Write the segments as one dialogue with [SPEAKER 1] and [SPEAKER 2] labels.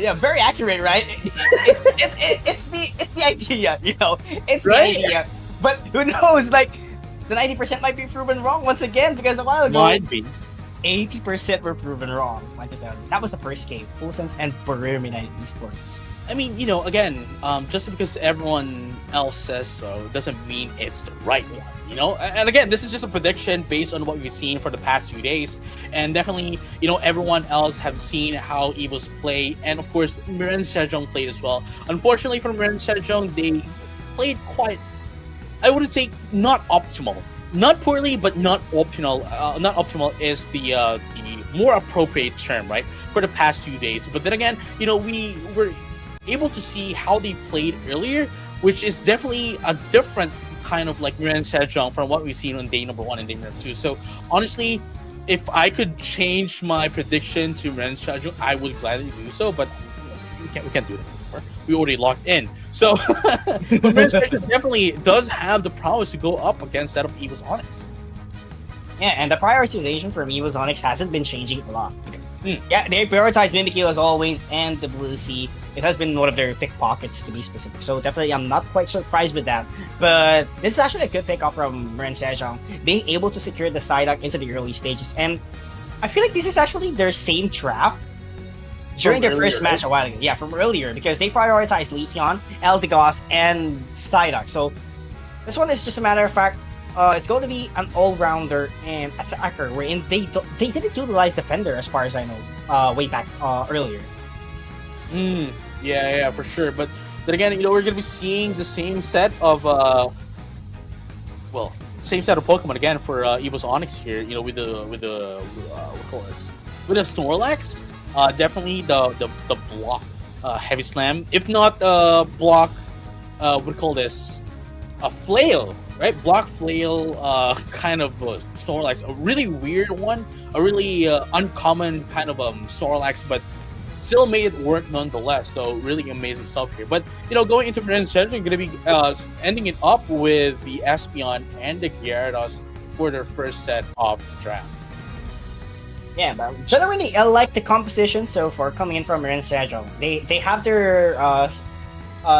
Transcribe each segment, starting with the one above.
[SPEAKER 1] Yeah, very accurate, right? It's the idea, you know. It's the
[SPEAKER 2] Right?
[SPEAKER 1] idea. But who knows? Like the 90% might be proven wrong once again because a while ago
[SPEAKER 2] Might be.
[SPEAKER 1] 80% were proven wrong. That was the first game. Full Sense and Barum United Esports.
[SPEAKER 2] I mean, again, just because everyone else says so doesn't mean it's the right one, And again, this is just a prediction based on what we've seen for the past 2 days, and definitely, everyone else have seen how EVOS play, and of course, Miraen Sejong played as well. Unfortunately for Miraen Sejong, they played quite, I wouldn't say not optimal, not poorly, but not optimal. Not optimal is the more appropriate term, right? For the past 2 days, but then again, we were able to see how they played earlier, which is definitely a different kind of like Miraen Sejong from what we've seen on day number 1 and day number 2. So honestly, if I could change my prediction to Miraen Sejong, I would gladly do so, but we can't do that anymore. We already locked in. So but Miraen Sejong definitely does have the prowess to go up against that of EVOS Onyx.
[SPEAKER 1] Yeah, and the prioritization from EVOS Onyx hasn't been changing a lot. Yeah, they prioritize Mimikyu as always, and the Blue Sea. It has been one of their pickpockets, to be specific. So definitely, I'm not quite surprised with that. But this is actually a good pickoff from Miraen Sejong, being able to secure the Psyduck into the early stages. And I feel like this is actually their same draft during their first match a while ago. Yeah, from earlier, because they prioritized Leafeon, Eldegoss, and Psyduck. So this one is just a matter of fact, it's going to be an all-rounder and attacker, wherein they didn't utilize Defender as far as I know, way back earlier.
[SPEAKER 2] Yeah, for sure. But then again, we're going to be seeing the same set of same set of Pokemon again for EVOS Onyx here. With the what call this? With the Snorlax, definitely the block heavy slam. If not block, what do you call this? A flail. Right, block flail, kind of Snorlax, a really weird one, a really uncommon kind of Snorlax, but still made it work nonetheless. So really amazing stuff here. But going into Miraen Sejong, going to be ending it up with the Espeon and the Gyarados for their first set of draft.
[SPEAKER 1] Yeah, but generally I like the composition so far coming in from Miraen Sejong. They have their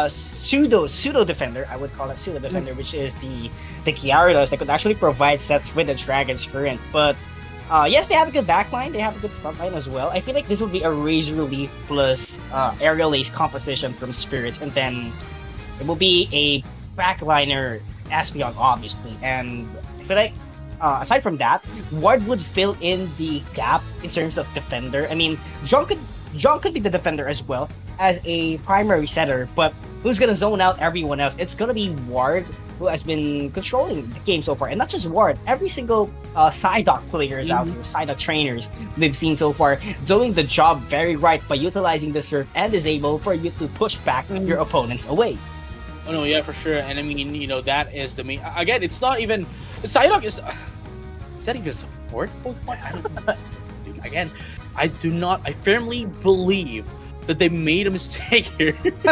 [SPEAKER 1] pseudo defender, I would call it pseudo defender, which is the Gyarados that could actually provide sets with the Dragon's Current. But yes, they have a good backline, they have a good frontline as well. I feel like this would be a Razor Leaf plus Aerial Ace composition from Spirits, and then it will be a backliner Espeon, obviously. And I feel like aside from that, Ward would fill in the gap in terms of defender. I mean, John could be the defender as well as a primary setter, but who's gonna zone out everyone else? It's gonna be Ward, who has been controlling the game so far, and not just Ward. Every single Psyduck players out here, Psyduck trainers we've seen so far, doing the job very right by utilizing the Surf and Disable for you to push back your opponents away.
[SPEAKER 2] Oh no, yeah, for sure. And I mean, that is the main. Again, it's not even Psyduck is that even support Pokemon? I don't know. Dude, again, I firmly believe that they made a mistake here. It's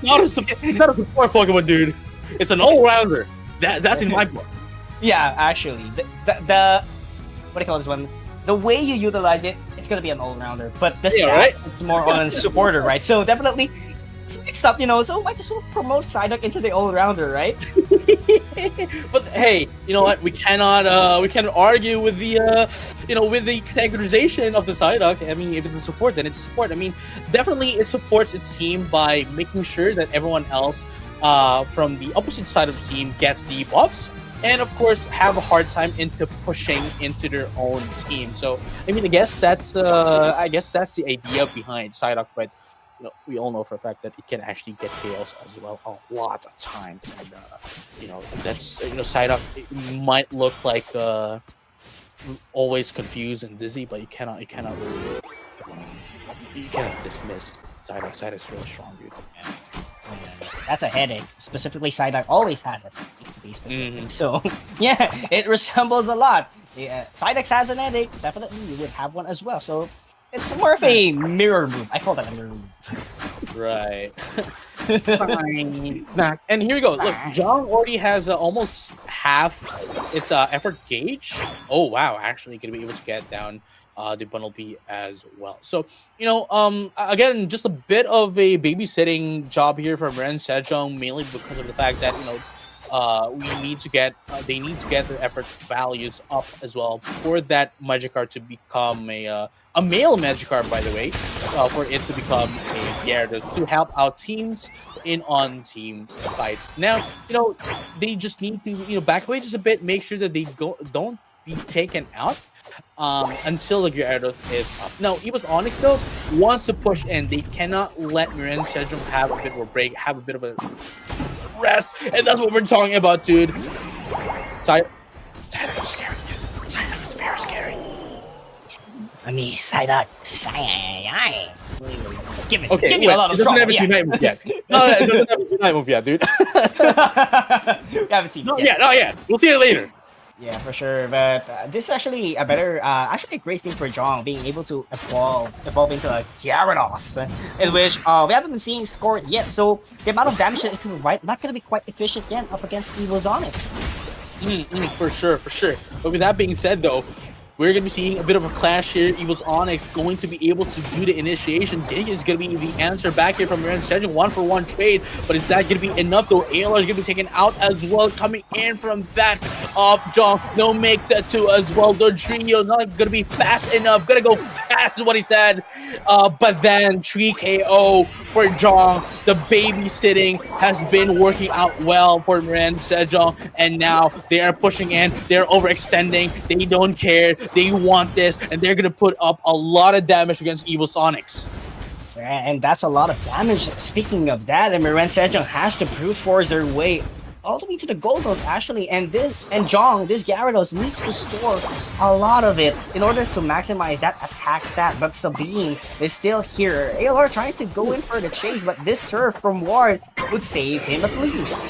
[SPEAKER 2] not a support Pokemon, dude. It's an all-rounder. That's in my book.
[SPEAKER 1] Yeah, actually, the what do you call this one? The way you utilize it, it's gonna be an all-rounder. But the stats, right? It's more on a supporter, right? So definitely, it's mixed up, So might just promote Psyduck into the all-rounder, right?
[SPEAKER 2] But hey, you know what? We cannot argue with the with the categorization of the Psyduck. I mean, if it's a support, then it's support. I mean, definitely it supports its team by making sure that everyone else from the opposite side of the team gets the buffs, and of course have a hard time into pushing into their own team. So I mean, I guess that's the idea behind Psyduck, but we all know for a fact that it can actually get chaos as well a lot of times, and that's Psyduck, it might look like always confused and dizzy, but you cannot really dismiss Psyduck. Psyduck's really strong, dude.
[SPEAKER 1] Yeah. That's a headache. Specifically, Psyduck always has a headache, to be specific. So yeah, it resembles a lot. Yeah, Psyduck has an headache. Definitely, you would have one as well. So it's more of a mirror move. I call that a mirror move.
[SPEAKER 2] Right. Fine. And here we go. Look, John already has almost half its effort gauge. Oh wow, actually gonna be able to get down the bundle B as well. So again, just a bit of a babysitting job here for Miraen Sejong, mainly because of the fact that we need to get they need to get their effort values up as well for that Magikarp to become a male Magikarp, by the way, for it to become a Gyarados to help out teams in on team fights. Now, they just need to back away just a bit, make sure that they don't be taken out until the Gyarados is up. Now, EVOS Onyx though wants to push in. They cannot let Miraen Sejong have a bit of a break, have a bit of a rest, and that's what we're talking about, dude. Psyduck is scary. Psyduck is very scary.
[SPEAKER 1] I mean, Psyduck, give me
[SPEAKER 2] Wait,
[SPEAKER 1] a lot of trouble.
[SPEAKER 2] It doesn't have its Unite move yet. No, it doesn't have its Unite move yet, dude.
[SPEAKER 1] We haven't seen it yet.
[SPEAKER 2] Not yet. We'll see it later.
[SPEAKER 1] Yeah, for sure. But this is actually a better, actually a great thing for Jong, being able to evolve into a Gyarados, in which we haven't been seeing score yet. So the amount of damage that it can provide not going to be quite efficient again up against EVOS Onyx.
[SPEAKER 2] For sure. But with that being said, though, we're going to be seeing a bit of a clash here. EVOS Onyx going to be able to do the initiation. Dig is going to be the answer back here from Miraen Sejong. 1-for-1 trade. But is that going to be enough, though? ALR is going to be taken out as well. Coming in from that of Jong. No make that too as well. The trio not going to be fast enough. Going to go fast is what he said. But then 3 KO for Jong. The babysitting has been working out well for Miraen Sejong. And now they are pushing in. They're overextending. They don't care. They want this, and they're going to put up a lot of damage against EVOS Onyx.
[SPEAKER 1] And that's a lot of damage. Speaking of that, and Miraen Sejong has to brute force their way all the way to the gold zones, actually. And Jong, this Gyarados, needs to store a lot of it in order to maximize that attack stat. But Sabine is still here. ALR trying to go in for the chase, but this serve from Ward would save him at least.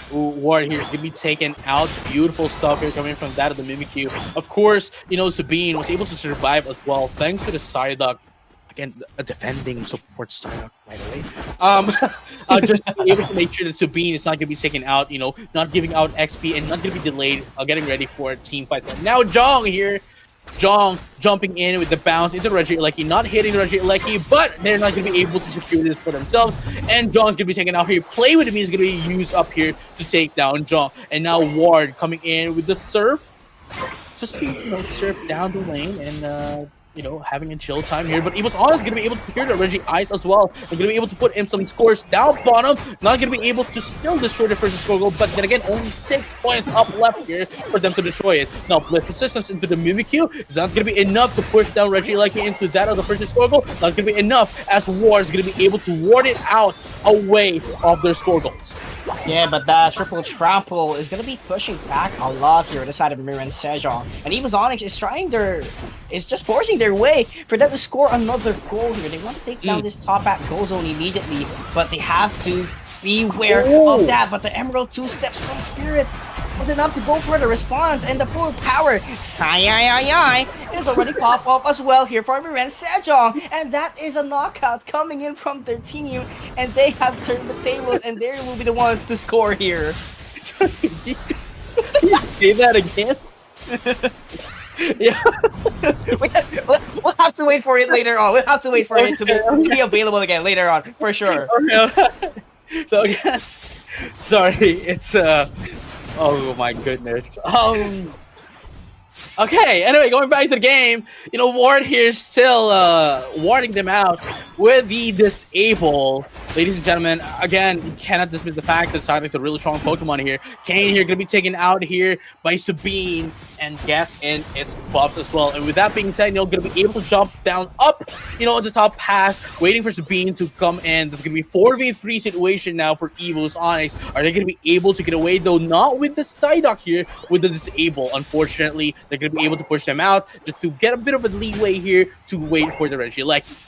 [SPEAKER 2] Ward here can be taken out. Beautiful stuff here coming from that of the Mimikyu. Of course, Sabine was able to survive as well thanks to the Psyduck. Again, a defending support Psyduck, by the way. Just to be able to make sure that Sabine is not going to be taken out, not giving out XP and not going to be delayed, getting ready for team fights. Now Jong here. Jong jumping in with the bounce into Regieleki, not hitting Regieleki, but they're not going to be able to secure this for themselves. And Jong's going to be taken out here. Play with me is going to be used up here to take down Jong. And now Ward coming in with the surf. Just to surf down the lane and having a chill time here. But EVOS Onyx is going to be able to secure the Reggie Ice as well. They're going to be able to put in some scores down bottom. Not going to be able to still destroy the first score goal, but then again, only 6 points up left here for them to destroy it. Now, Blitz Resistance into the Mimikyu is not going to be enough to push down Regieleki into that of the first score goal. Not going to be enough as Ward is going to be able to ward it out away of their score goals.
[SPEAKER 1] Yeah, but that triple trample is going to be pushing back a lot here on the side of Miraen Sejong. And EVOS Onyx is just forcing their way for them to score another goal here. They want to take down this top at goal zone immediately, but they have to beware of that. But the Emerald 2 steps from Spirit was enough to go for the response, and the full power Sai is already pop up as well here for Miraen Sejong, and that is a knockout coming in from their team, and they have turned the tables, and they will be the ones to score here.
[SPEAKER 2] Can you say that again? Yeah.
[SPEAKER 1] We'll have to wait for it later on. We'll have to wait for it to be available again later on, for sure.
[SPEAKER 2] So again, sorry, it's oh my goodness. Okay, anyway, going back to the game, Ward here still warding them out with the disable. Ladies and gentlemen, again, you cannot dismiss the fact that Psyduck is a really strong Pokemon here. Kane here going to be taken out here by Sabine and gas in its buffs as well. And with that being said, going to be able to jump down up, on the top path, waiting for Sabine to come in. There's going to be 4v3 situation now for EVOS Onyx. Are they going to be able to get away, though? Not with the Psyduck here, with the disable. Unfortunately, they're going to be able to push them out just to get a bit of a leeway here to wait for the Regieleki.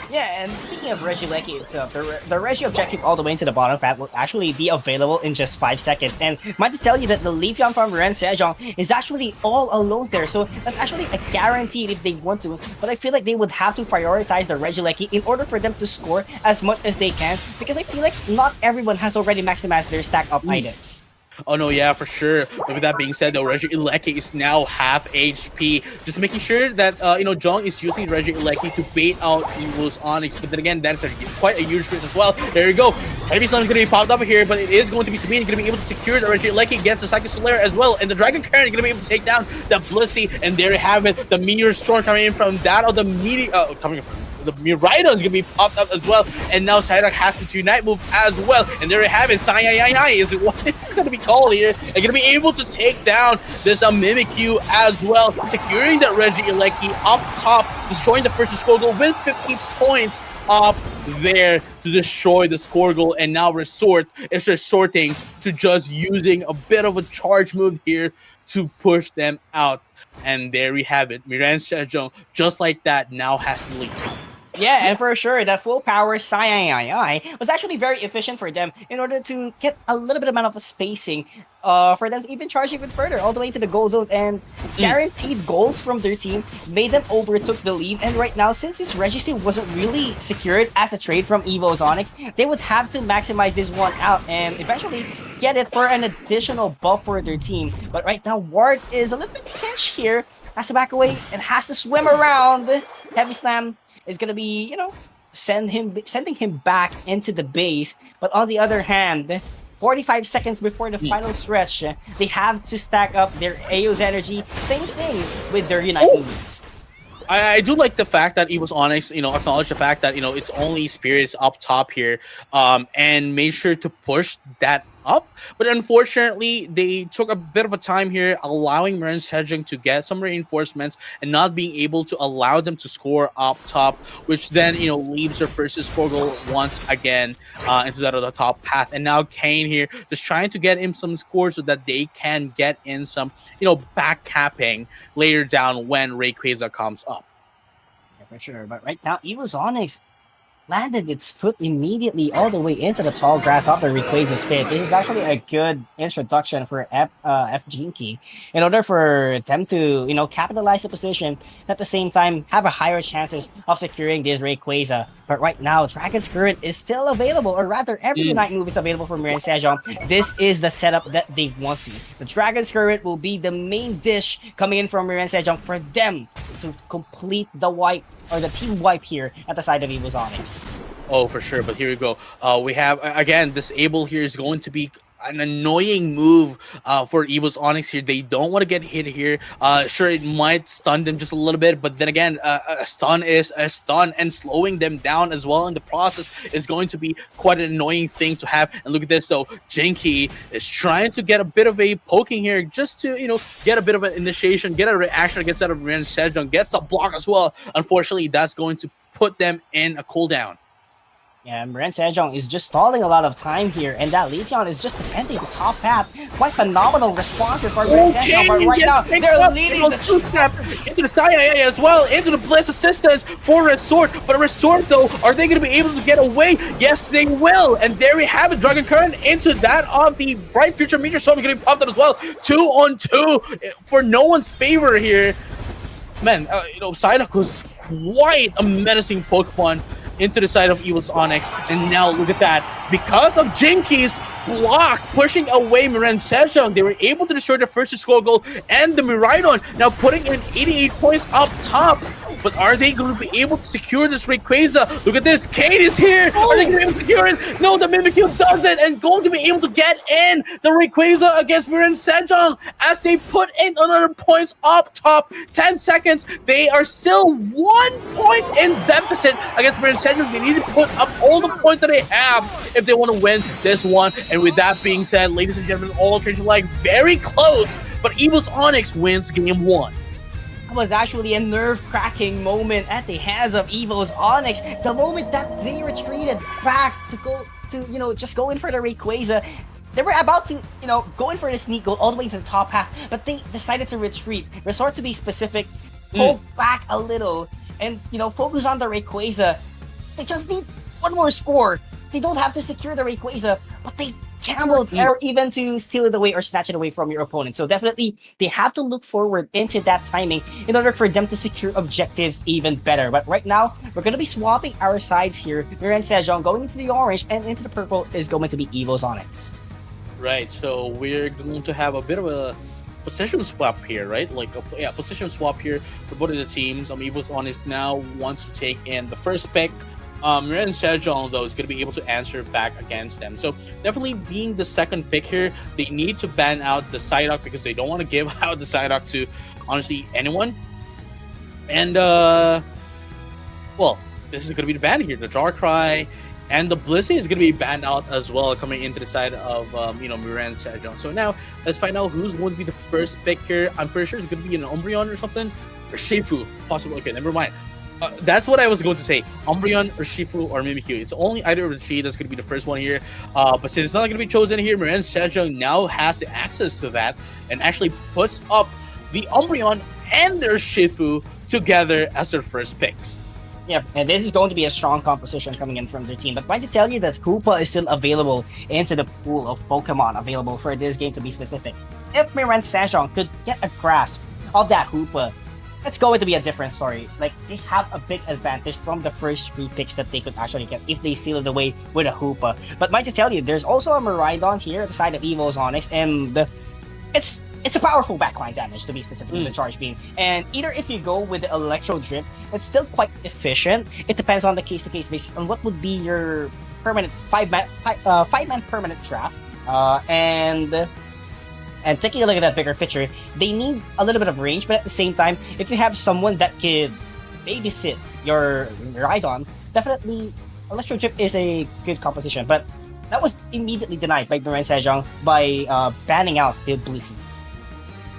[SPEAKER 1] Yeah, and speaking of Regieleki itself, the Regi objective all the way into the bottom fat will actually be available in just 5 seconds. And might to tell you that the Leafeon from Miraen Sejong is actually all alone there, so that's actually a guaranteed if they want to. But I feel like they would have to prioritize the Regieleki in order for them to score as much as they can, because I feel like not everyone has already maximized their stack up items.
[SPEAKER 2] Oh no, yeah, for sure. But with that being said, though, Reggie Ilecki is now half HP. Just making sure that Jong is using Reggie Ilecki to bait out EVOS Onyx. But then again, that's quite a huge risk as well. There you go. Heavy Slam is going to be popped up here, but it is going to be Sabine going to be able to secure the Reggie Ilecki against the Psychic Solaire as well. And the Dragon Current is going to be able to take down the Blissey. And there you have it. The Meteor Storm coming in from that of the Meteor coming from the Miraen is gonna be popped up as well, and now Sejong has to Unite move as well, and there you have it. Sejong is what it's gonna be called here, and gonna be able to take down this Mimikyu as well, securing that Reggie Ilecki up top, destroying the first score goal with 50 points up there to destroy the score goal, and now resorting to just using a bit of a charge move here to push them out. And there we have it. Miraen Sejong, just like that, now has to leave.
[SPEAKER 1] Yeah, and for sure, that full power Sejong was actually very efficient for them in order to get a little bit amount of spacing for them to even charge even further all the way to the goal zone, and guaranteed goals from their team made them overtook the lead. And right now, since this registry wasn't really secured as a trade from EVOS Onyx, they would have to maximize this one out and eventually get it for an additional buff for their team. But right now, Ward is a little bit pinched here, has to back away and has to swim around. Heavy Slam is gonna be, sending him back into the base. But on the other hand, 45 seconds before the final stretch, they have to stack up their AO's energy. Same thing with their Unite moves.
[SPEAKER 2] I do like the fact that EVOS Onyx, acknowledge the fact that, it's only spirits up top here, and made sure to push that up. But unfortunately, they took a bit of a time here, allowing Miraen Sejong to get some reinforcements and not being able to allow them to score up top, which then, leaves their first score goal once again into that other top path. And now Kane here just trying to get him some scores so that they can get in some, back capping later down when Rayquaza comes up.
[SPEAKER 1] Yeah, for sure. But right now, EVOS Onyx landed its foot immediately all the way into the tall grass of the Rayquaza pit. This is actually a good introduction for F Jinky in order for them to, capitalize the position, at the same time have a higher chances of securing this Rayquaza. But right now, Dragon's Current is still available, or rather, every Unite move is available for Miraen Sejong. This is the setup that they want to. The Dragon's Current will be the main dish coming in from Miraen Sejong for them to complete the wipe, or the team wipe here at the side of EVOS Onyx.
[SPEAKER 2] Oh, for sure. But here we go. We have, again, Disable here is going to be an annoying move for EVOS Onyx here. They don't want to get hit here. Sure, it might stun them just a little bit, but then again, a stun is a stun, and slowing them down as well in the process is going to be quite an annoying thing to have. And look at this, though. Jinky is trying to get a bit of a poking here just to, get a bit of an initiation, get a reaction against that of Miraen Sejong, gets a block as well. Unfortunately, that's going to put them in a cooldown.
[SPEAKER 1] Yeah, Miraen Sejong is just stalling a lot of time here, and that Leafeon is just defending the top path. Quite phenomenal response here for Miraen Sejong, but right now, they're leading the
[SPEAKER 2] two-step into the side as well, into the Bliss assistance for Resort. But Resort, though, are they going to be able to get away? Yes, they will. And there we have it, Dragon Current into that of the Bright Future Meteor Storm going to be popped up as well. 2-on-2 for no one's favor here. Man, Psyduck was quite a menacing Pokemon into the side of EVOS Onyx, and now look at that. Because of Jinky's block pushing away Miraen Sejong, they were able to destroy the first score goal and the Miraidon, now putting in 88 points up top. But are they going to be able to secure this Rayquaza? Look at this, Kate is here! Are they going to be able to secure it? No, the Mimikyu does it, and going to be able to get in the Rayquaza against Miraen Sejong as they put in another points up top. 10 seconds, they are still 1 point in deficit against Miraen Sejong. They need to put up all the points that they have if they want to win this one. And with that being said, ladies and gentlemen, all trades like very close, but EVOS Onyx wins game 1.
[SPEAKER 1] That was actually a nerve-cracking moment at the hands of EVOS Onyx. The moment that they retreated back to go to, just go in for the Rayquaza. They were about to, go in for the sneak goal all the way to the top half, but they decided to retreat. Resort to be specific, pull back a little, and, focus on the Rayquaza. They just need one more score. They don't have to secure the Rayquaza, but they gambled or even to steal it away or snatch it away from your opponent. So definitely, they have to look forward into that timing in order for them to secure objectives even better. But right now, we're going to be swapping our sides here. Miraen Sejong going into the orange, and into the purple is going to be EVOS Onyx.
[SPEAKER 2] Right. So we're going to have a bit of a position swap here, right? Like position swap here for both of the teams. EVOS Onyx now wants to take in the first pick. Miraen and Sejong, though, is going to be able to answer back against them. So definitely being the second pick here, they need to ban out the Psyduck because they don't want to give out the Psyduck to honestly anyone. And well, this is going to be the ban here. The Darkrai and the Blissey is going to be banned out as well, coming into the side of Miraen and Sejong. So now let's find out who's going to be the first pick here. I'm pretty sure it's going to be an Umbreon or something, or Shifu, possible. Okay, never mind. That's what I was going to say. Umbreon or Shifu or Mimikyu. It's only either of the three that's going to be the first one here. But since it's not going to be chosen here, Miraen Sejong now has the access to that and actually puts up the Umbreon and their Shifu together as their first picks.
[SPEAKER 1] Yeah, and this is going to be a strong composition coming in from their team. But mind to tell you that Hoopa is still available into the pool of Pokemon available for this game, to be specific. If Miraen Sejong could get a grasp of that Hoopa, it's going to be a different story. Like, they have a big advantage from the first 3 picks that they could actually get if they seal it away with a Hoopa. But mind to tell you, there's also a Miraidon here at the side of EVOS Onyx, and it's a powerful backline damage, to be specific, with the Charge Beam. And either if you go with the Electro Drift, it's still quite efficient. It depends on the case-to-case basis on what would be your permanent 5-man permanent draft. And taking a look at that bigger picture, they need a little bit of range, but at the same time, if you have someone that could babysit your Rhydon, definitely Electro Chip is a good composition. But that was immediately denied by Miraen Sejong by banning out the Blissey.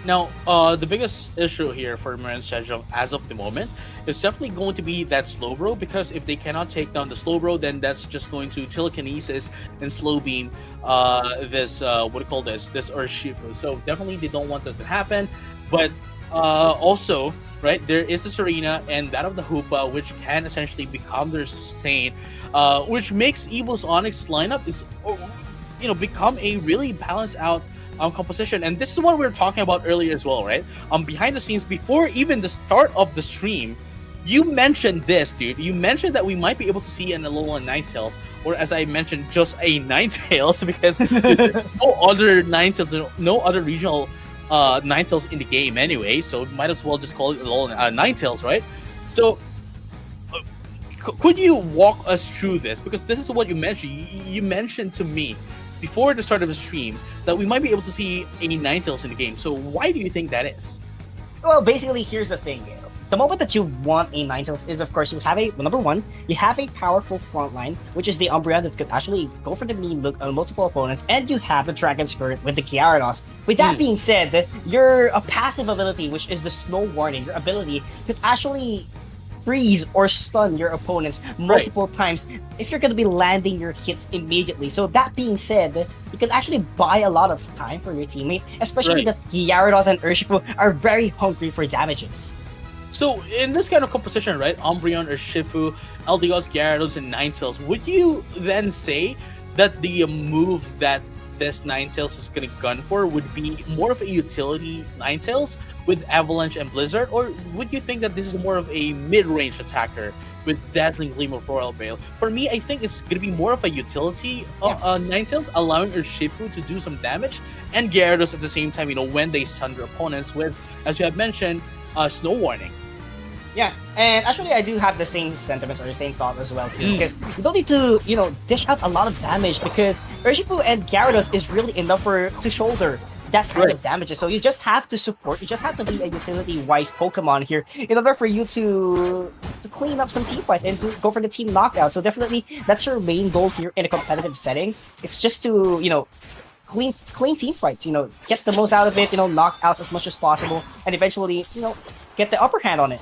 [SPEAKER 2] Now, the biggest issue here for Miraen Sejong as of the moment is definitely going to be that Slowbro, because if they cannot take down the Slowbro, then that's just going to telekinesis and slow beam this Urshifu. So definitely they don't want that to happen. But also, right, there is the Serena and that of the Hoopa, which can essentially become their sustain, which makes EVOS Onyx lineup is become a really balanced out composition. And this is what we were talking about earlier as well, right? Behind the scenes, before even the start of the stream, you mentioned this, dude. You mentioned that we might be able to see an Alolan Ninetales, or as I mentioned, just a Ninetales, because there's no other Ninetales, no other regional Ninetales in the game anyway, so might as well just call it Alolan Ninetales, right? So could you walk us through this? Because this is what you mentioned. You mentioned to me before the start of the stream that we might be able to see any Ninetales in the game. So why do you think that is?
[SPEAKER 1] Well, basically, here's the thing. The moment that you want a Ninetales is, of course, you have number one, you have a powerful front line, which is the Umbreon that could actually go for the mean look on multiple opponents, and you have the Dragon Skirt with the Gyarados. With that being said, your passive ability, which is the Snow Warning, your ability could actually freeze or stun your opponents multiple times if you're going to be landing your hits immediately. So that being said, you can actually buy a lot of time for your teammate, especially that Gyarados and Urshifu are very hungry for damages.
[SPEAKER 2] So in this kind of composition, right, Umbreon, Urshifu, Eldegoss, Gyarados, and Ninetales, would you then say that the move that this Ninetales is going to gun for would be more of a utility Ninetales with Avalanche and Blizzard, or would you think that this is more of a mid-range attacker with Dazzling Gleam of Royal Veil? For me, I think it's going to be more of a utility Ninetales, allowing Urshifu to do some damage, and Gyarados at the same time, when they stun their opponents with, as you have mentioned, Snow Warning.
[SPEAKER 1] Yeah, and actually I do have the same sentiments or the same thought as well too, because you don't need to, dish out a lot of damage, because Urshifu and Gyarados is really enough to shoulder that kind of damage. So you just have to support, you just have to be a utility-wise Pokemon here in order for you to clean up some team fights and to go for the team knockout. So definitely that's your main goal here in a competitive setting. It's just to, clean team fights, get the most out of it, knock outs as much as possible, and eventually, get the upper hand on it.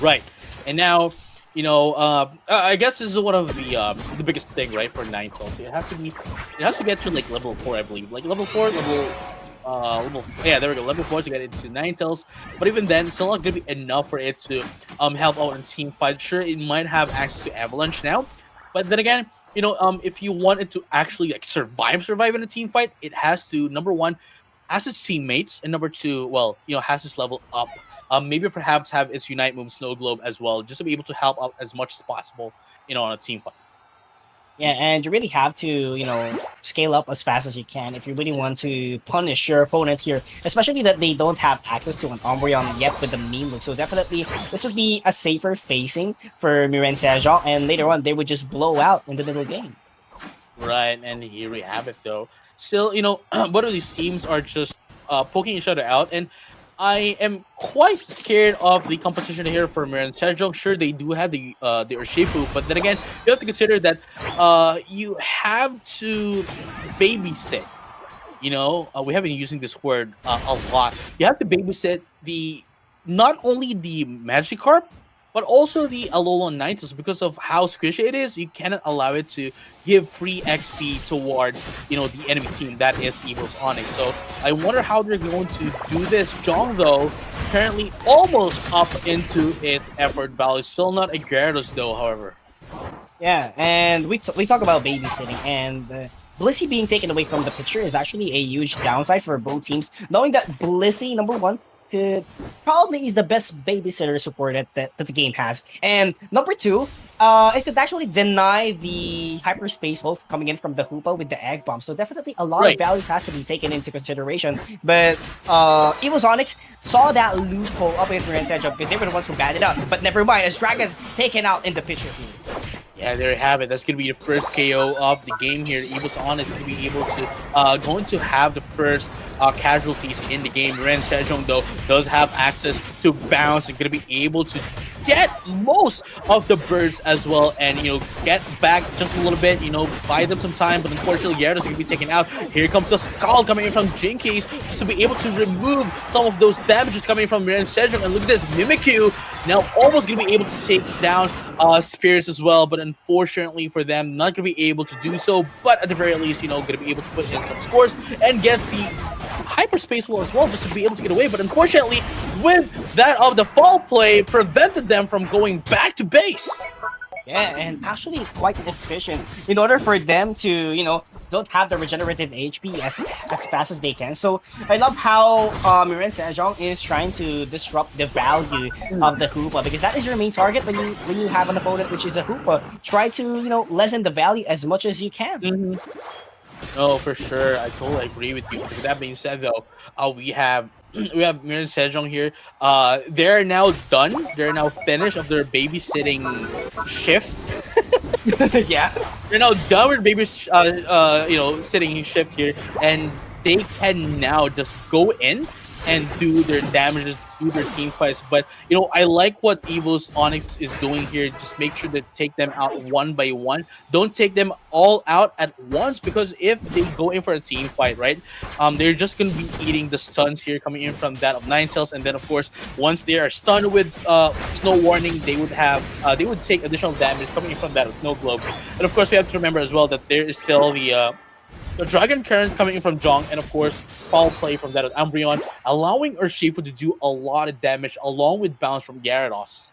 [SPEAKER 2] Right. And now, I guess this is one of the biggest thing, right, for Ninetales. It has to get to like level 4, I believe. Like level 4, there we go, level 4 to get into Ninetales. But even then, it's still not gonna be enough for it to help out in team fight. Sure, it might have access to Avalanche now, but then again, if you want it to actually like survive in a team fight, it has to, number one, has its teammates, and number two, has its level up. Maybe perhaps have its Unite move, Snow Globe, as well, just to be able to help out as much as possible, on a team fight.
[SPEAKER 1] Yeah, and you really have to, scale up as fast as you can if you really want to punish your opponent here, especially that they don't have access to an Umbreon yet with the meme look. So definitely, this would be a safer facing for Miraen Sejong, and later on, they would just blow out in the middle game.
[SPEAKER 2] Right, and here we have it though. Still, both of these teams are just poking each other out, and I am quite scared of the composition here for Miraen Sejong. Sure, they do have the Urshifu, but then again, you have to consider that you have to babysit. We have been using this word a lot. You have to babysit the not only the Magikarp, but also the Alolan Ninetales because of how squishy it is. You cannot allow it to give free XP towards the enemy team that is EVOS Onyx. So I wonder how they're going to do this. Jong though currently almost up into its effort value. Still not a Gyarados though, however.
[SPEAKER 1] Yeah, and we talk about babysitting, and Blissey being taken away from the picture is actually a huge downside for both teams. Knowing that Blissey, number one, could probably is the best babysitter support that the game has, and number two, it could actually deny the hyperspace wolf coming in from the Hoopa with the egg bomb. So definitely a lot of
[SPEAKER 2] Right.
[SPEAKER 1] values has to be taken into consideration. But EVOS Onyx saw that loophole up against Miraen Sejong because they were the ones who batted out. But never mind, as Dragon's taken out in the picture here.
[SPEAKER 2] Yeah, there you have it. That's going to be the first KO of the game here. EVOS Honest going to be able to going to have the first casualties in the game. Ren Sejong though does have access to bounce and going to be able to get most of the birds as well, and get back just a little bit. Buy them some time, but unfortunately Gyarados is going to be taken out. Here comes the Skull coming in from Jinkies just to be able to remove some of those damages coming from Ren Sejong. And look at this, Mimikyu now almost going to be able to take down Spirits as well, but unfortunately for them, not going to be able to do so. But at the very least, going to be able to put in some scores and guess the hyperspace wall as well, just to be able to get away. But unfortunately, with that of the fall play, prevented them from going back to base.
[SPEAKER 1] Yeah, and actually quite efficient in order for them to, don't have the regenerative HP as fast as they can. So I love how Miraen Sejong is trying to disrupt the value of the Hoopa, because that is your main target when you have an opponent which is a Hoopa. Try to, lessen the value as much as you can.
[SPEAKER 2] No, for sure. I totally agree with you. With that being said, though, we have Miraen Sejong here. They're now done. They're now finished of their babysitting shift.
[SPEAKER 1] Yeah.
[SPEAKER 2] They're now done with sitting shift here, and they can now just go in and do their damages, do their team fights. But I like what EVOS Onyx is doing here. Just make sure to take them out one by one. Don't take them all out at once, because if they go in for a team fight, right, they're just going to be eating the stuns here coming in from that of Ninetales. And then of course, once they are stunned with Snow Warning, they would take additional damage coming in from that of Snow Globe. And of course, we have to remember as well that there is still the Dragon Current coming in from Jong, and of course, foul play from that of Umbreon, allowing Urshifu to do a lot of damage along with bounce from Gyarados.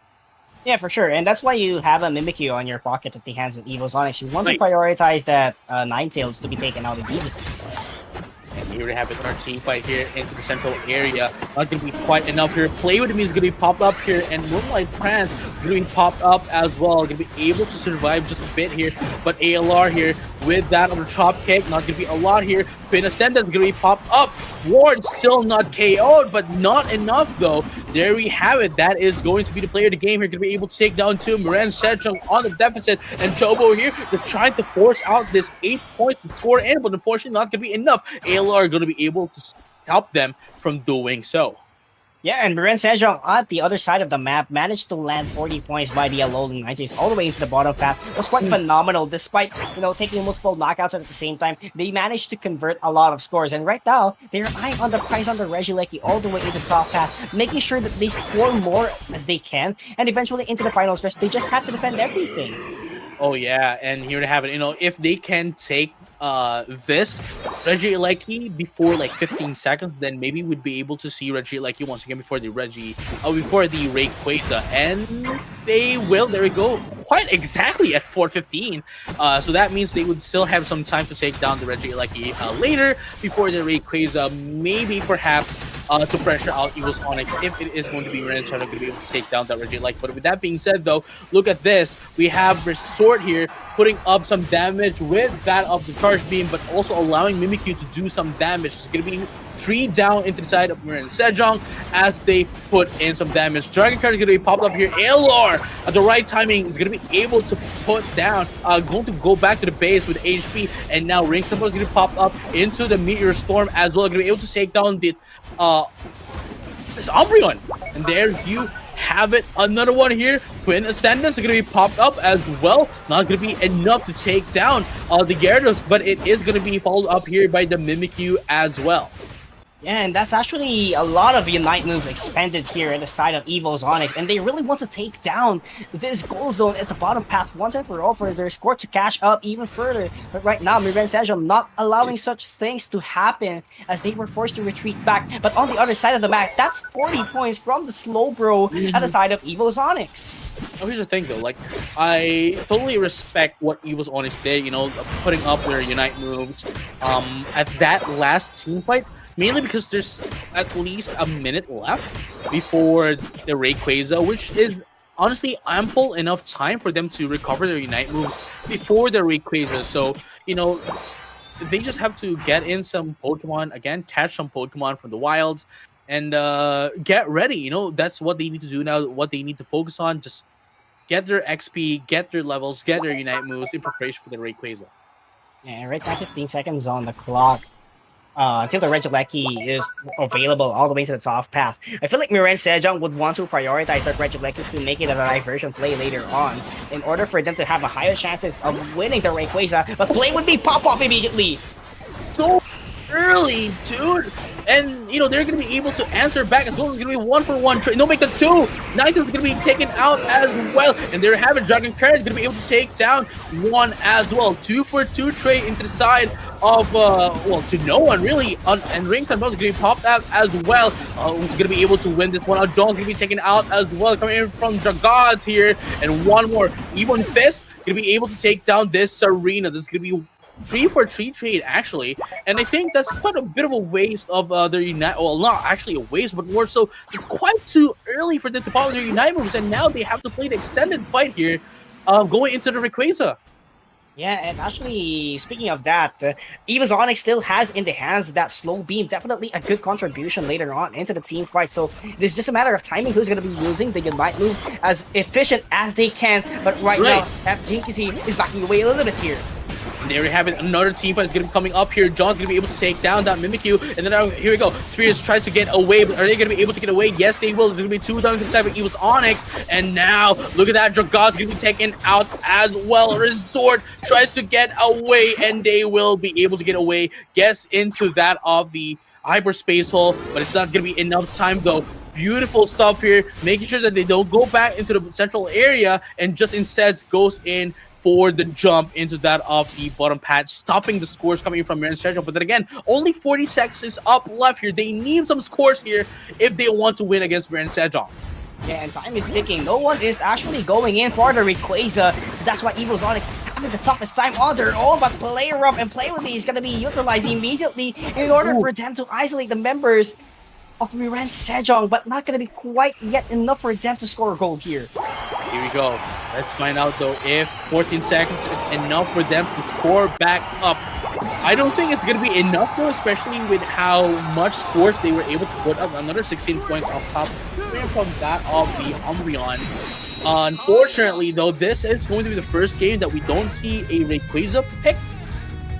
[SPEAKER 1] Yeah, for sure. And that's why you have a Mimikyu on your pocket at the hands of EVOS Onyx. You want to prioritize that Ninetales to be taken out immediately.
[SPEAKER 2] And here we have it in our team fight here into the central area. Not going to be quite enough here. Play With Me is going to be popped up here, and Moonlight Trance going to be popped up as well. Going to be able to survive just a bit here. But ALR here with that on the chop kick, not going to be a lot here. Pin Ascendant is going to be popped up. Ward still not KO'd, but not enough though. There we have it. That is going to be the player of the game here. Going to be able to take down two. Miraen Sejong on the deficit, and Chobo here, they're trying to force out this 8 points to score in, but unfortunately not going to be enough. ALR are going to be able to stop them from doing so.
[SPEAKER 1] Yeah, and Miraen Sejong at the other side of the map managed to land 40 points by the Alolan 90s all the way into the bottom path. It was quite phenomenal, despite, taking multiple knockouts at the same time. They managed to convert a lot of scores, and right now, they're eyeing on the prize on the Regieleki all the way into the top path, making sure that they score more as they can, and eventually into the final stretch, they just have to defend everything.
[SPEAKER 2] Oh yeah, and here to have it, if they can take this Regieleki before like 15 seconds, then maybe we'd be able to see Regieleki once again before the Rayquaza, and they will. There we go, quite exactly at 4:15. So that means they would still have some time to take down the Regieleki later before the Rayquaza. Maybe perhaps to pressure out EVOS Onyx if it is going to be Miraen going to be able to take down that Reggie Like. But with that being said, though, look at this. We have Resort here putting up some damage with that of the Charge Beam, but also allowing Mimikyu to do some damage. It's going to be 3 down into the side of Miraen Sejong as they put in some damage. Dragon Card is going to be popped up here. Aelor at the right timing is going to be able to put down, going to go back to the base with HP, and now Ring Symbol is going to pop up into the Meteor Storm as well. Going to be able to take down the this Umbreon, and there you have it. Another one here. Twin Ascendants are going to be popped up as well. Not going to be enough to take down the Gyarados, but it is going to be followed up here by the Mimikyu as well.
[SPEAKER 1] Yeah, and that's actually a lot of Unite moves expended here at the side of EVOS Onyx, and they really want to take down this gold zone at the bottom path once and for all for their score to catch up even further. But right now, Miraen Sejong not allowing such things to happen as they were forced to retreat back. But on the other side of the map, that's 40 points from the Slowbro at the side of EVOS Onyx.
[SPEAKER 2] Oh, here's the thing though, like, I totally respect what EVOS Onyx did, you know, putting up their Unite moves at that last team fight. Mainly because there's at least a minute left before the Rayquaza, which is honestly ample enough time for them to recover their Unite moves before the Rayquaza. So, you know, they just have to get in some Pokemon, again, catch some Pokemon from the wilds, and get ready. You know, that's what they need to do now, what they need to focus on. Just get their XP, get their levels, get their Unite moves in preparation for the Rayquaza.
[SPEAKER 1] Yeah, right now 15 seconds on the clock. Until the Regieleki is available all the way to the top path. I feel like Miraen Sejong would want to prioritize that Regieleki to make it a diversion play later on in order for them to have a higher chances of winning the Rayquaza, but play would be pop-off immediately.
[SPEAKER 2] So early, dude. And, you know, they're going to be able to answer back as well. It's going to be 1-for-1 trade. No, make the 2. Ninetales is going to be taken out as well. And there have it. Dragon Courage going to be able to take down 1 as well. 2-for-2 trade into the side of, well, to no one really. And Rings and Bells is going to be popped out as well. Who's going to be able to win this one. Adon's going to be taken out as well. Coming in from Dragons here. And one more. Even Fist going to be able to take down this Serena. This is going to be 3-for-3 trade actually, and I think that's quite a bit of a waste of their Unite. Well, not actually a waste, but more so it's quite too early for them to follow their Unite moves, and now they have to play the extended fight here, going into the Rayquaza.
[SPEAKER 1] Yeah, and actually, speaking of that, EVOS Onyx still has in the hands that slow beam. Definitely a good contribution later on into the team fight. So it's just a matter of timing who's going to be using the Unite move as efficient as they can. But right now, FGKC is backing away a little bit here.
[SPEAKER 2] And there we have it. Another team fight is going to be coming up here. John's going to be able to take down that Mimikyu. And then here we go. Spears tries to get away. But are they going to be able to get away? Yes, they will. There's going to be 2 down to the side of EVOS Onyx. And now, look at that. Dragon's going to be taken out as well. Resort tries to get away. And they will be able to get away. Guess into that of the hyperspace hole. But it's not going to be enough time, though. Beautiful stuff here. Making sure that they don't go back into the central area. And just instead goes in for the jump into that of the bottom patch, stopping the scores coming from Miraen Sejong. But then again, only 40 seconds up left here. They need some scores here if they want to win against Miraen Sejong.
[SPEAKER 1] Yeah, and time is ticking. No one is actually going in for the Rayquaza, so that's why EVOS Onyx having the toughest time on their own. But Play Rough and Play With Me is going to be utilized immediately in order for them to isolate the members of Miraen Sejong, but not going to be quite yet enough for them to score a goal here.
[SPEAKER 2] Here we go. Let's find out though if 14 seconds is enough for them to score back up. I don't think it's going to be enough though, especially with how much scores they were able to put up. Another 16 points off top from that of the Umbreon. Unfortunately though, this is going to be the first game that we don't see a Rayquaza pick,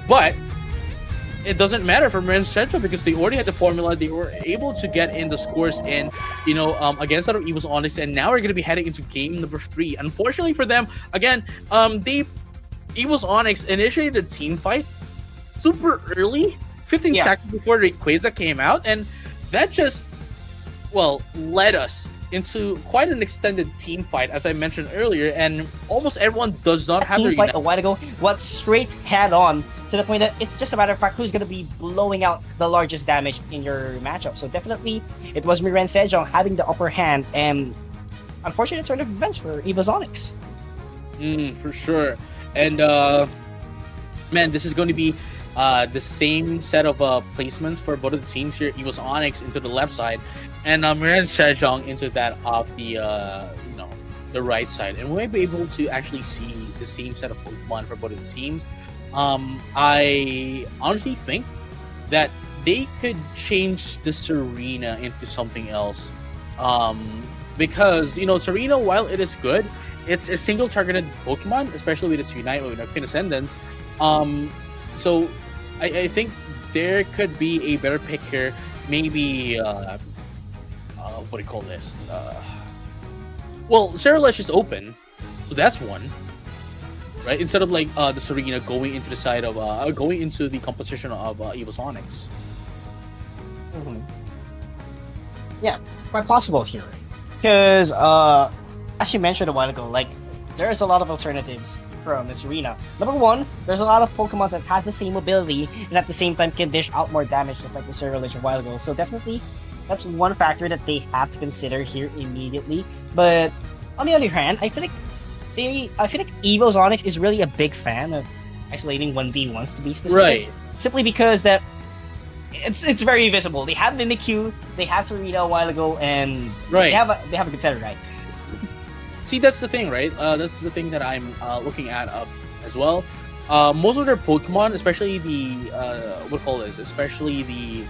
[SPEAKER 2] but it doesn't matter for Miraen Sejong because they already had the formula. They were able to get in the scores in, you know, against that of EVOS Onyx, and now we're going to be heading into game number 3. Unfortunately for them, again, EVOS Onyx initiated a team fight super early, 15 seconds before Rayquaza came out, and that just, well, led us into quite an extended team fight, as I mentioned earlier, and almost everyone does not have their
[SPEAKER 1] team fight a while ago went straight head on to the point that it's just a matter of fact who's going to be blowing out the largest damage in your matchup. So definitely it was Miraen Sejong having the upper hand, and unfortunate turn of events for EVOS Onyx.
[SPEAKER 2] For sure. And man, this is going to be the same set of placements for both of the teams here. EVOS Onyx into the left side, and Miraen Sejong into that of the the right side, and we might be able to actually see the same set of Pokemon for both of the teams. I honestly think that they could change this arena into something else. Because Serena, while it is good, it's a single targeted Pokemon, especially with its Unite with Queen Ascendant. So I think there could be a better pick here. Maybe what do you call this? Well, Cerulege is open, so that's one, right? Instead of like the Serena going into the side of going into the composition of EVOS Onyx.
[SPEAKER 1] Mm-hmm. Yeah, quite possible here, because as you mentioned a while ago, like there's a lot of alternatives from this arena. Number one, there's a lot of Pokemon that has the same ability and at the same time can dish out more damage, just like the Cerulege a while ago. So definitely, that's one factor that they have to consider here immediately. But on the other hand, I feel like EVOS Onyx is really a big fan of isolating 1v1s to be specific.
[SPEAKER 2] Right.
[SPEAKER 1] Simply because that it's very visible. They have Mimikyu, they have Serena a while ago, and
[SPEAKER 2] Right.
[SPEAKER 1] they have a good setter, right?
[SPEAKER 2] See, that's the thing, right? That's the thing that I'm looking at as well. Most of their Pokemon, especially the especially the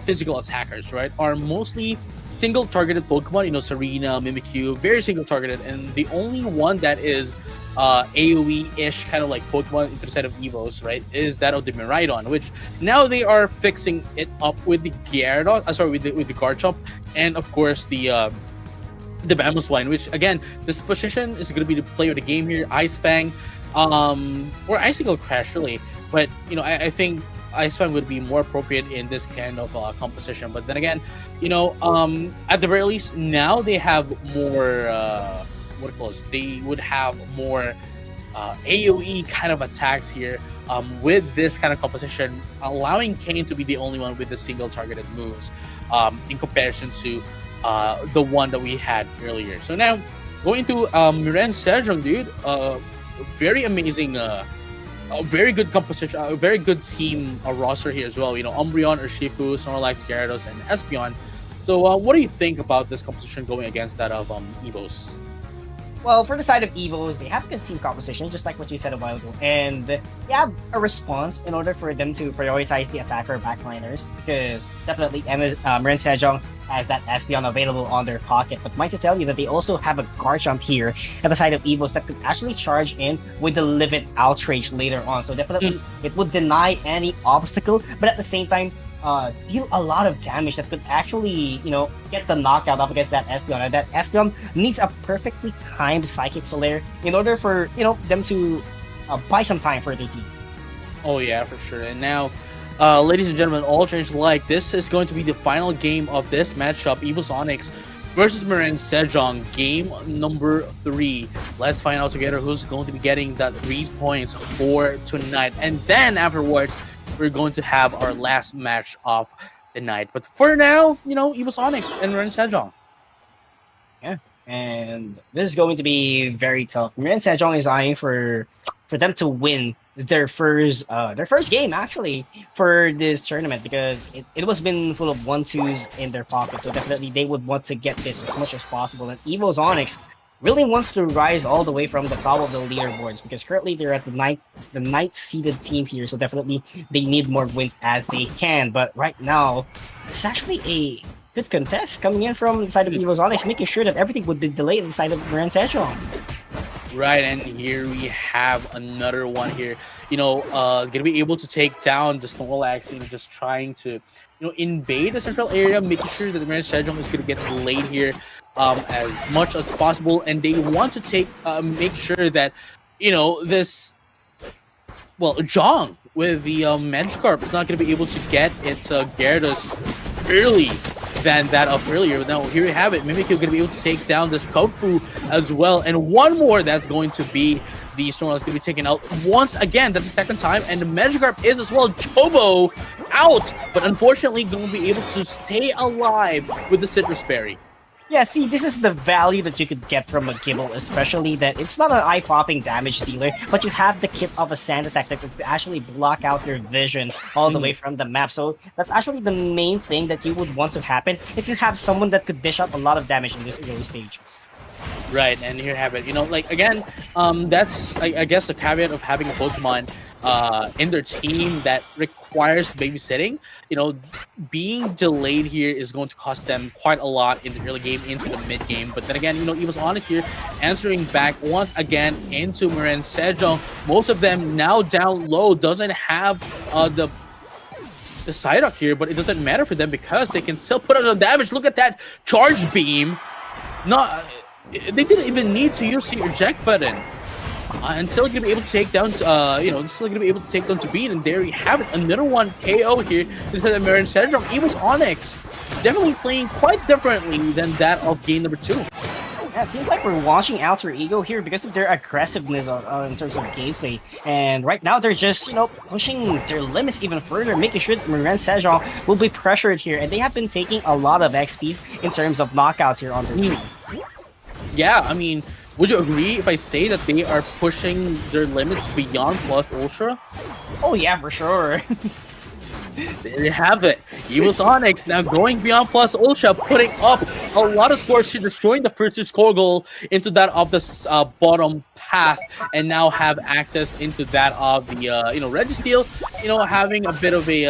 [SPEAKER 2] physical attackers, right, are mostly single targeted Pokemon. Serena, Mimikyu, very single targeted, and the only one that is AoE-ish kind of like Pokemon into the side of EVOS, right, is that of the Miraidon, which now they are fixing it up with the Gyarados, with the Garchomp, and of course the Mamoswine, which again, this position is going to be the play of the game here. Ice Fang, or Icicle Crash, really. But I think Ice Fang would be more appropriate in this kind of composition. But then again, at the very least, now they have more. They would have more AoE kind of attacks here with this kind of composition, allowing Kane to be the only one with the single targeted moves in comparison to the one that we had earlier. So now going to Miraen Sejong, dude, very amazing, a very good composition, a very good team roster here as well. Umbreon, Urshifu, Snorlax, Gyarados, and Espeon. So what do you think about this composition going against that of EVOS?
[SPEAKER 1] Well, for the side of EVOS, they have a good team composition, just like what you said a while ago. And they have a response in order for them to prioritize the attacker backliners, because definitely Miraen Sejong has that Espeon available on their pocket. But might to tell you that they also have a Garchomp here at the side of EVOS that could actually charge in with the Livid Outrage later on. So definitely it would deny any obstacle, but at the same time, deal a lot of damage that could actually, get the knockout up against that Espeon. And that Espeon needs a perfectly timed Psychic Solaire in order for, them to buy some time for their team.
[SPEAKER 2] Oh yeah, for sure. And now, ladies and gentlemen, all change alike, this is going to be the final game of this matchup, EVOS Onyx versus Miraen Sejong, game number 3. Let's find out together who's going to be getting that 3 points for tonight. And then afterwards, we're going to have our last match of the night. But for now, EVOS Onyx and Miraen Sejong.
[SPEAKER 1] Yeah, and this is going to be very tough. Miraen Sejong is eyeing for them to win their first game actually for this tournament, because it was been full of 1-2s in their pocket. So definitely they would want to get this as much as possible. And EVOS Onyx really wants to rise all the way from the top of the leaderboards, because currently they're at the ninth seeded team here. So definitely they need more wins as they can. But right now, it's actually a good contest coming in from the side of EVOS Onyx, making sure that everything would be delayed on the side of Miraen Sejong.
[SPEAKER 2] Right, and here we have another one here. Gonna be able to take down the Snorlax, just trying to, invade the central area, making sure that the Miraen Sejong is gonna get delayed here as much as possible, and they want to make sure that, this, Jong with the Magikarp is not gonna be able to get its Gyarados early than that of earlier. Now here we have it. Mimikyu going to be able to take down this Kung-Fu as well, and one more that's going to be the Snorlax going to be taken out once again. That's the second time, and the Magikarp is as well. Chobo out, but unfortunately going to be able to stay alive with the Citrus Berry.
[SPEAKER 1] Yeah, see, this is the value that you could get from a Gibble, especially that it's not an eye-popping damage dealer, but you have the kit of a sand attack that could actually block out your vision all the way from the map. So that's actually the main thing that you would want to happen if you have someone that could dish out a lot of damage in these early stages.
[SPEAKER 2] Right, and here you have it. You know, like again, that's I guess the caveat of having a Pokemon in their team that requires babysitting. You know, being delayed here is going to cost them quite a lot in the early game into the mid game. But then again, you know, EVOS Onyx here answering back once again into Miraen Sejong. Most of them now down low, doesn't have the Psyduck here, but it doesn't matter for them because they can still put out the damage. Look at that charge beam. Not they didn't even need to use the eject button. And still gonna be able to take down, you know, still gonna be able to take down to beat, and there you have it, another one KO here. This is the Miraen Sejong. EVOS Onyx definitely playing quite differently than that of game number 2.
[SPEAKER 1] Yeah, it seems like we're watching Alter Ego here because of their aggressiveness in terms of gameplay. And right now they're just, you know, pushing their limits even further, making sure that Miraen Sejong will be pressured here. And they have been taking a lot of XPs in terms of knockouts here on their team.
[SPEAKER 2] Yeah, I mean, would you agree if I say that they are pushing their limits beyond Plus Ultra?
[SPEAKER 1] Oh yeah, for sure.
[SPEAKER 2] There you have it. EVOS Onyx now going beyond Plus Ultra, putting up a lot of scores here, destroying the first score goal into that of the bottom path, and now have access into that of the you know, Registeel, you know, having a bit of a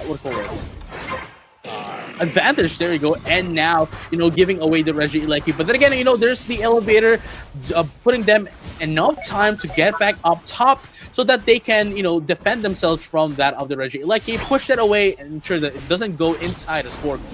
[SPEAKER 2] what do you call this? Advantage, there you go, and now, you know, giving away the Regieleki. But then again, you know, there's the elevator putting them enough time to get back up top so that they can, you know, defend themselves from that of the Regieleki, push that away and ensure that it doesn't go inside a score goal.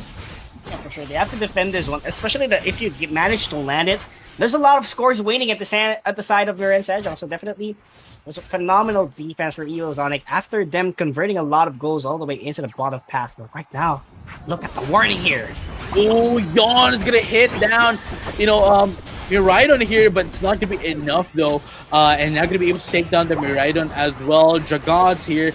[SPEAKER 1] Yeah, for sure. They have to defend this one, especially that if you manage to land it, there's a lot of scores waiting at the side of Miraen Sejong. So definitely, it was a phenomenal defense for EVOS Onyx after them converting a lot of goals all the way into the bottom path. But right now, look at the warning here.
[SPEAKER 2] Oh, Yawn is gonna hit down, you know, Miraidon here, but it's not gonna be enough though. And now gonna be able to take down the Miraidon as well. Jagad here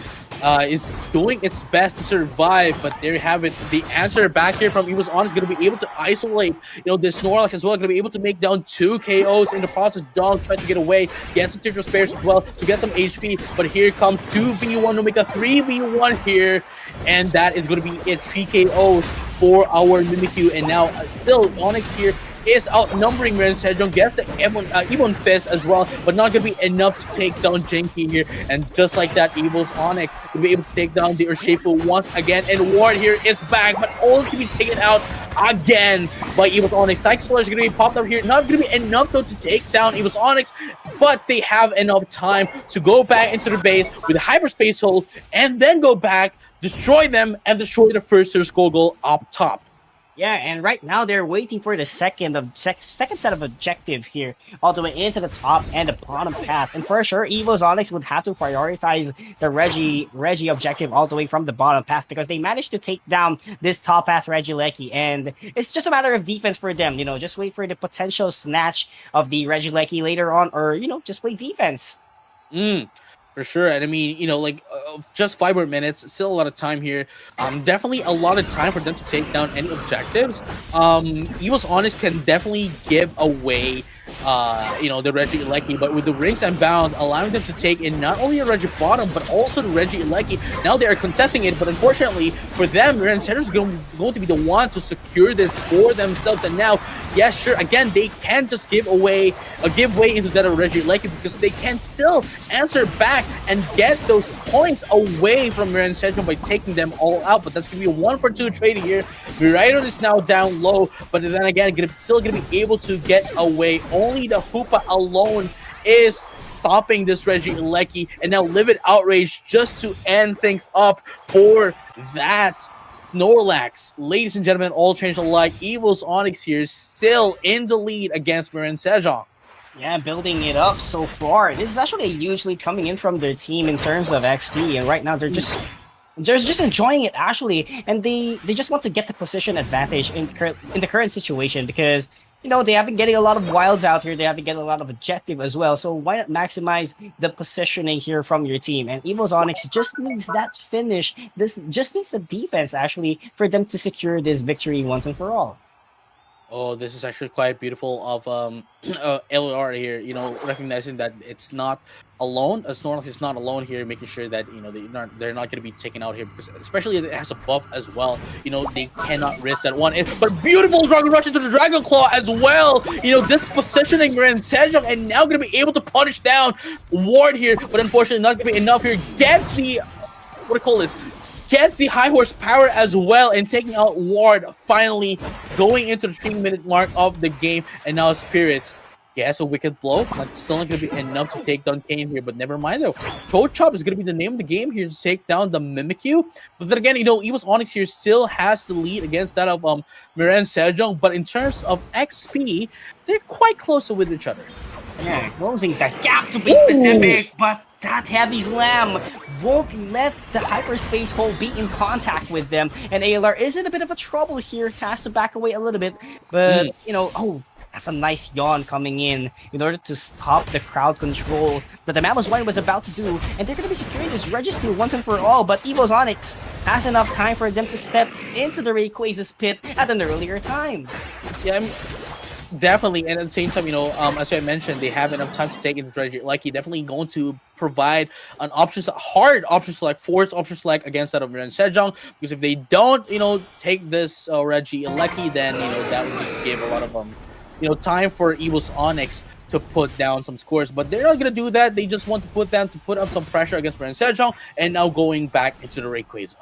[SPEAKER 2] is doing its best to survive, but there you have it. The answer back here from EVOS Onyx is going to be able to isolate, you know, this Snorlax as well. Going to be able to make down 2 KOs in the process. Dog trying to get away, get some Teardrop Spares as well to get some HP, but here comes 2v1 to make a 3v1 here, and that is going to be it. 3 KOs for our Mimikyu, and now still Onyx here is outnumbering Miraen Sejong, gets the Ebon Fist as well, but not going to be enough to take down Jinky here. And just like that, EVOS Onyx will be able to take down the Urshifu once again. And Ward here is back, but only to be taken out again by EVOS Onyx. Psychic Sword is going to be popped up here. Not going to be enough, though, to take down EVOS Onyx, but they have enough time to go back into the base with a Hyperspace Hole and then go back, destroy them, and destroy the first Skull Goal up top.
[SPEAKER 1] Yeah, and right now they're waiting for the second set of objective here, all the way into the top and the bottom path. And for sure, EVOS Onyx would have to prioritize the Reggie objective all the way from the bottom path because they managed to take down this top path Regieleki, and it's just a matter of defense for them. You know, just wait for the potential snatch of the Regieleki later on, or you know, just play defense.
[SPEAKER 2] For sure. And I mean, you know, like just 5 more minutes, still a lot of time here. Definitely a lot of time for them to take down any objectives. EVOS Onyx can definitely give away you know, the Regieleki, but with the rings and bounds allowing them to take in not only the Regi bottom but also the Regieleki. Now they are contesting it, but unfortunately for them, Miraen Sejong is going to be the one to secure this for themselves. And now, yes, sure, again, they can just give way into that of Regieleki because they can still answer back and get those points away from Miraen Sejong by taking them all out. But that's going to be a 1-for-2 trade here. Miraidon is now down low, but then again, still going to be able to get away. Only the Hoopa alone is stopping this Regieleki, and now Livid Outrage just to end things up for that Snorlax. Ladies and gentlemen, all changed alike. EVOS Onyx here still in the lead against Miraen Sejong.
[SPEAKER 1] Yeah, building it up so far. This is actually a huge lead coming in from their team in terms of XP, and right now they're just enjoying it actually, and they just want to get the position advantage in the current situation because, you know, they have been getting a lot of wilds out here. They have been getting a lot of objective as well. So why not maximize the positioning here from your team? And EVOS Onyx just needs that finish. This just needs the defense actually for them to secure this victory once and for all.
[SPEAKER 2] Oh, this is actually quite beautiful of LR here. You know, recognizing that it's not alone. Snorlax is not alone here, making sure that you know they're not going to be taken out here because especially if it has a buff as well. You know, they cannot risk that one. But beautiful Dragon Rush into the Dragon Claw as well. You know, this positioning Miraen Sejong and now going to be able to punish down Ward here, but unfortunately not going to be enough here. Gets the what do you call this? Gets the high horsepower as well and taking out Ward, finally going into the 3-minute mark of the game. And now Spirits gets a wicked blow. Not still not going to be enough to take down Kane here, but never mind though. Throat Chop is going to be the name of the game here to take down the Mimikyu. But then again, you know, EVOS Onyx here still has the lead against that of Miraen Sejong. But in terms of XP, they're quite close with each other.
[SPEAKER 1] Yeah, closing the gap to be specific, but that heavy slam won't let the hyperspace hole be in contact with them, and ALR is in a bit of a trouble here, has to back away a little bit, but you know, oh, that's a nice yawn coming in order to stop the crowd control that the Mammoth Wine was about to do, and they're going to be securing this Registry once and for all, but EVOS Onyx has enough time for them to step into the Rayquaza's pit at an earlier time.
[SPEAKER 2] Yeah, I mean, definitely, and at the same time, you know, as I mentioned, they have enough time to take it to Reggie. Like, he definitely going to provide an hard option select, force option select against that of Miraen Sejong. Because if they don't, you know, take this Reggie Lucky, then you know that would just give a lot of you know, time for EVOS Onyx to put down some scores. But they're not gonna do that. They just want to put up some pressure against Miraen Sejong, and now going back into the Rayquaza.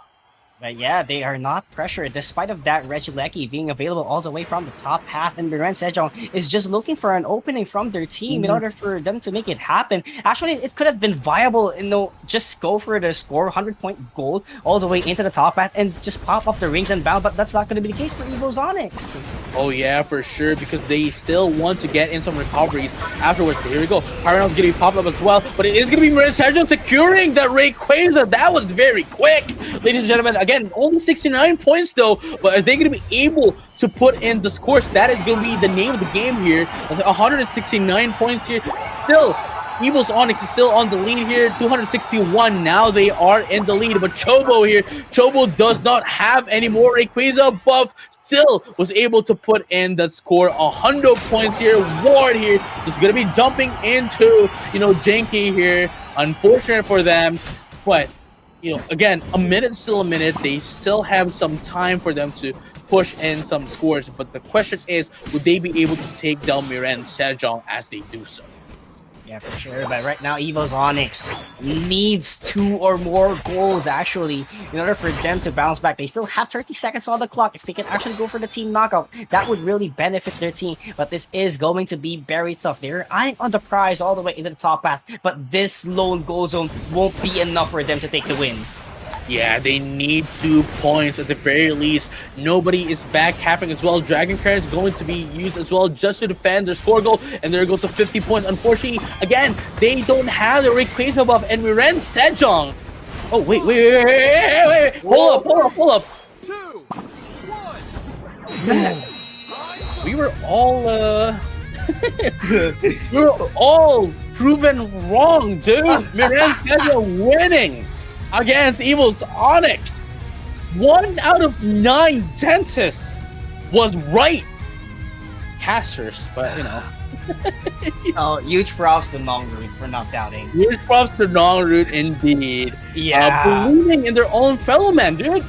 [SPEAKER 1] But yeah, they are not pressured, despite of that Regieleki being available all the way from the top path, and Miraen Sejong is just looking for an opening from their team in order for them to make it happen. Actually, it could have been viable, you know, just go for the score, 100-point goal, all the way into the top path, and just pop off the rings and bound, but that's not going to be the case for EVOS Onyx.
[SPEAKER 2] Oh yeah, for sure, because they still want to get in some recoveries afterwards. Here we go. Pyronel's going to be popped up as well, but it is going to be Miraen Sejong securing the Rayquaza. That was very quick, ladies and gentlemen. Again, only 69 points though, but are they going to be able to put in the scores? That is going to be the name of the game here. That's 169 points here. Still, EVOS Onyx is still on the lead here, 261. Now they are in the lead, but Chobo here, Chobo does not have any more Rayquaza buff. Still was able to put in the score, 100 points here. Ward here is going to be jumping into, you know, Janky here. Unfortunate for them, but you know, again, a minute, still a minute. They still have some time for them to push in some scores. But the question is, would they be able to take down Miraen Sejong as they do so?
[SPEAKER 1] Yeah, for sure. But right now, EVOS Onyx needs 2 or more goals, actually, in order for them to bounce back. They still have 30 seconds on the clock. If they can actually go for the team knockout, that would really benefit their team. But this is going to be very tough. They're eyeing on the prize all the way into the top path, but this lone goal zone won't be enough for them to take the win.
[SPEAKER 2] Yeah, they need 2 points at the very least. Nobody is back capping as well. Dragon Current is going to be used as well just to defend their score goal. And there goes the 50 points. Unfortunately, again, they don't have the Rayquaza buff. And Miraen Sejong. Oh, wait. Hold up.
[SPEAKER 3] 2, 1.
[SPEAKER 2] We were all, we were all proven wrong, dude. Miraen Sejong winning against EVOS Onyx. 1 out of 9 dentists was right. Casters, but you know.
[SPEAKER 1] Oh, huge props to Nongroot for not doubting.
[SPEAKER 2] Huge props to Nongroot indeed.
[SPEAKER 1] Yeah.
[SPEAKER 2] Believing in their own fellow man, dude.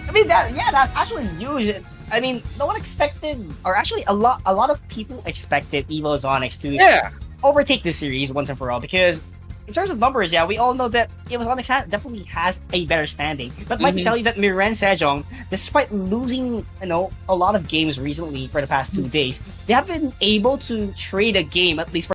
[SPEAKER 1] I mean, that's actually huge. I mean, no one expected, or actually a lot of people expected EVOS Onyx to overtake this series once and for all, because in terms of numbers, yeah, we all know that EVOS Onyx definitely has a better standing. But might tell you that Miraen Sejong, despite losing, you know, a lot of games recently for the past 2 days, they have been able to trade a game, at least for